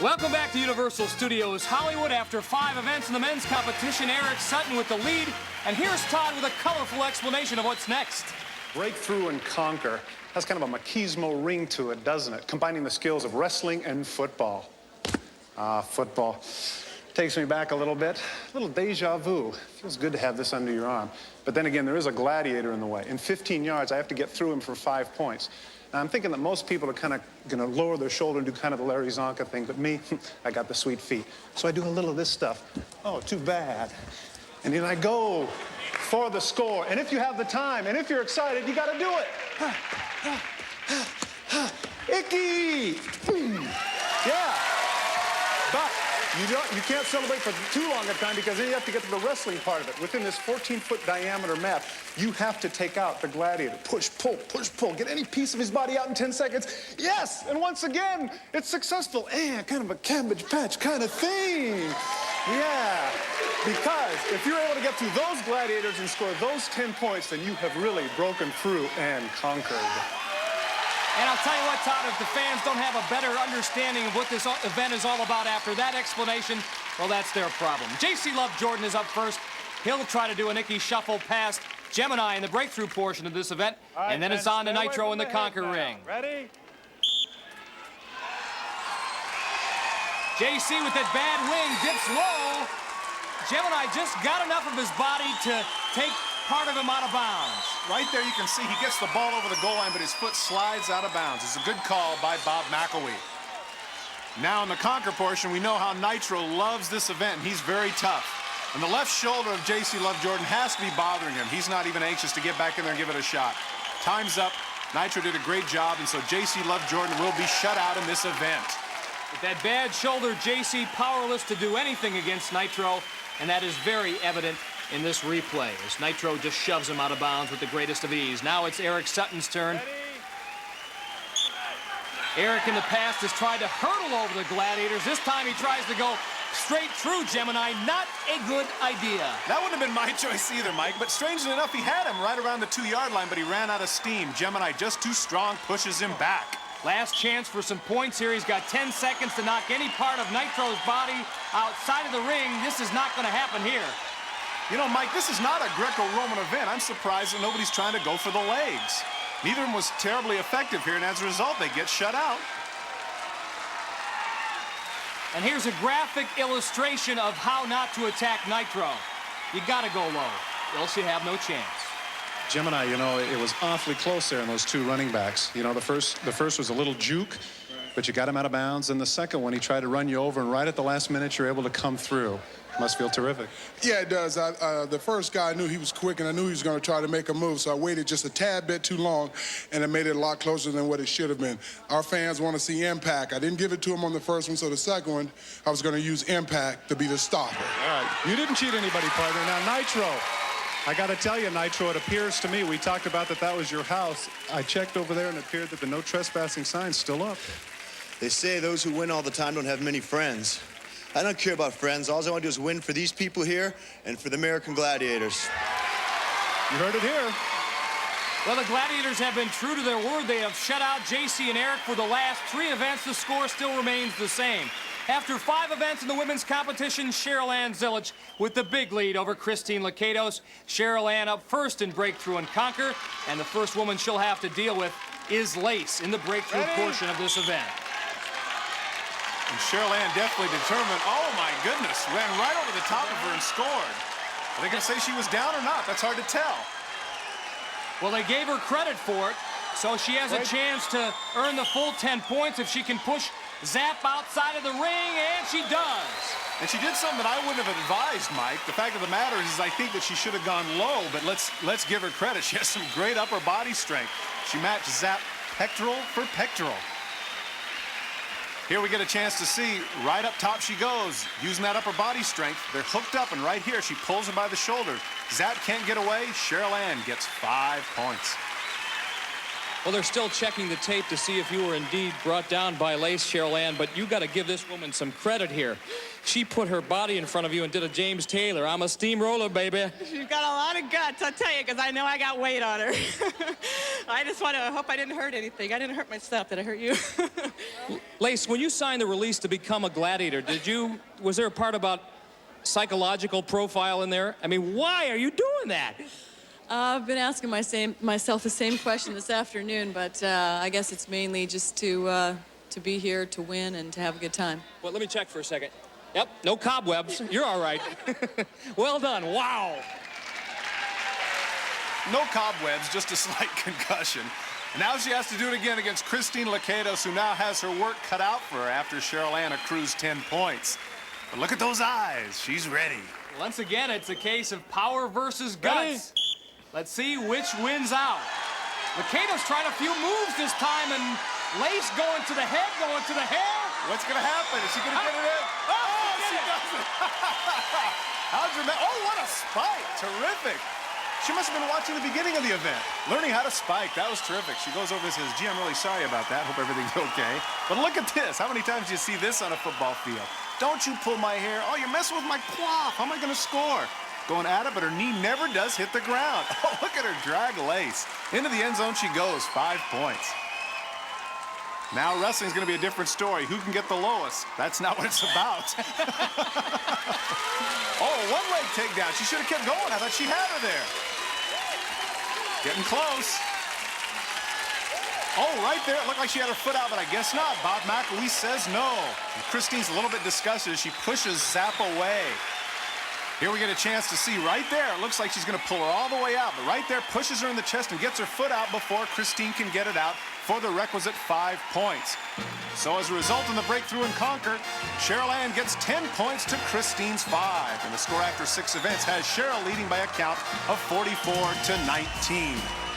Welcome back to Universal Studios Hollywood. After 5 events in the men's competition, Eric Sutton with the lead. And here's Todd with a colorful explanation of what's next. Break through and conquer has kind of a machismo ring to it, doesn't it? Combining the skills of wrestling and football. Football. Takes me back a little bit. A little deja vu. Feels good to have this under your arm. But then again, there is a gladiator in the way. In 15 yards, I have to get through him for 5 points. Now, I'm thinking that most people are kind of going to lower their shoulder and do kind of the Larry Zonka thing, but me, I got the sweet feet. So I do a little of this stuff. Oh, too bad. And then I go for the score. And if you have the time, and if you're excited, you got to do it. Icky! Yeah. But you can't celebrate for too long a time because then you have to get to the wrestling part of it. Within this 14-foot diameter mat, you have to take out the gladiator. Push, pull. Get any piece of his body out in 10 seconds. Yes! And once again, it's successful. And kind of a Cabbage Patch kind of thing. Yeah. Because if you're able to get through those gladiators and score those 10 points, then you have really broken through and conquered. And I'll tell you what, Todd, if the fans don't have a better understanding of what this event is all about after that explanation, well, that's their problem. J.C. Love Jordan is up first. He'll try to do a Nicky Shuffle past Gemini in the breakthrough portion of this event. Right, and then it's on to Nitro in the Conquer ring. Ready? J.C. with that bad wing dips low. Gemini just got enough of his body to take part of him out of bounds. Right there you can see he gets the ball over the goal line, but his foot slides out of bounds. It's a good call by Bob McElwee. Now in the Conquer portion, we know how Nitro loves this event, and he's very tough. And the left shoulder of J.C. Love Jordan has to be bothering him. He's not even anxious to get back in there and give it a shot. Time's up. Nitro did a great job, and so J.C. Love Jordan will be shut out in this event. With that bad shoulder, J.C. powerless to do anything against Nitro, and that is very evident in this replay as Nitro just shoves him out of bounds with the greatest of ease. Now it's Eric Sutton's turn. Ready? Eric in the past has tried to hurdle over the gladiators. This time he tries to go straight through Gemini. Not a good idea. That wouldn't have been my choice either, Mike, but strangely enough, he had him right around the 2-yard line, but he ran out of steam. Gemini just too strong, pushes him back. Last chance for some points here. He's got 10 seconds to knock any part of Nitro's body outside of the ring. This is not going to happen here. You know, Mike, this is not a Greco-Roman event. I'm surprised that nobody's trying to go for the legs. Neither of them was terribly effective here, and as a result, they get shut out. And here's a graphic illustration of how not to attack Nitro. You got to go low, else you have no chance. Gemini, you know, it was awfully close there in those 2 running backs. You know, the first was a little juke, but you got him out of bounds. And the second one, he tried to run you over, and right at the last minute, you're able to come through. Must feel terrific. Yeah, it does. The first guy, I knew he was quick, and I knew he was going to try to make a move, so I waited just a tad bit too long, and it made it a lot closer than what it should have been. Our fans want to see impact. I didn't give it to him on the first one, so the second one, I was going to use impact to be the stopper. All right. You didn't cheat anybody, partner. Now, Nitro. I got to tell you, Nitro, it appears to me, we talked about that was your house. I checked over there, and it appeared that the no trespassing sign's still up. They say those who win all the time don't have many friends. I don't care about friends. All I want to do is win for these people here and for the American Gladiators. You heard it here. Well, the Gladiators have been true to their word. They have shut out J.C. and Eric for the last 3 events. The score still remains the same. After 5 events in the women's competition, Cheryl Zylich with the big lead over Christine Lacatose. Cheryl Ann up first in Breakthrough and Conquer, and the first woman she'll have to deal with is Lace in the breakthrough portion of this event. And Cheryl Ann definitely determined. Oh, my goodness. Ran right over the top of her and scored. Are they going to say she was down or not? That's hard to tell. Well, they gave her credit for it, so she has a chance to earn the full 10 points if she can push Zap outside of the ring, and she does. And she did something that I wouldn't have advised, Mike. The fact of the matter is I think that she should have gone low, but let's give her credit. She has some great upper body strength. She matched Zap pectoral for pectoral. Here we get a chance to see, right up top she goes, using that upper body strength. They're hooked up, and right here, she pulls him by the shoulder. Zap can't get away. Cheryl Ann gets 5 points. Well, they're still checking the tape to see if you were indeed brought down by Lace, Cheryl Ann, but you got to give this woman some credit here. She put her body in front of you and did a James Taylor. I'm a steamroller, baby. She's got a lot of guts, I'll tell you, because I know I got weight on her. I just want to hope I didn't hurt anything. I didn't hurt myself. Did I hurt you? Lace, when you signed the release to become a gladiator, was there a part about psychological profile in there? I mean, why are you doing that? I've been asking myself the same question this afternoon, but I guess it's mainly just to be here, to win, and to have a good time. Well, let me check for a second. Yep, no cobwebs. You're all right. Well done. Wow. No cobwebs, just a slight concussion. Now she has to do it again against Christine Lacatose, who now has her work cut out for her after Cheryl Ann accrues 10 points. But look at those eyes. She's ready. Once again, it's a case of power versus guts. Let's see which wins out. Lacato's trying a few moves this time, and Lace going to the head, going to the hair. What's going to happen? Is she going to get it in? Oh, she does it. How dramatic. Oh, what a spike. Terrific. She must have been watching the beginning of the event, learning how to spike. That was terrific. She goes over and says, gee, I'm really sorry about that. Hope everything's okay. But look at this. How many times do you see this on a football field? Don't you pull my hair. Oh, you're messing with my coif. How am I going to score? Going at it, but her knee never does hit the ground. Oh, look at her drag Lace. Into the end zone she goes, 5 points. Now wrestling's going to be a different story. Who can get the lowest? That's not what it's about. Oh, one-leg takedown. She should have kept going. I thought she had her there. Getting close. Oh, right there. It looked like she had her foot out, but I guess not. Bob McElwee says no. And Christine's a little bit disgusted as she pushes Zap away. Here we get a chance to see right there. It looks like she's going to pull her all the way out, but right there pushes her in the chest and gets her foot out before Christine can get it out for the requisite 5 points. So as a result in the breakthrough and conquer, Cheryl Ann gets 10 points to Christine's 5. And the score after 6 events has Cheryl leading by a count of 44-19.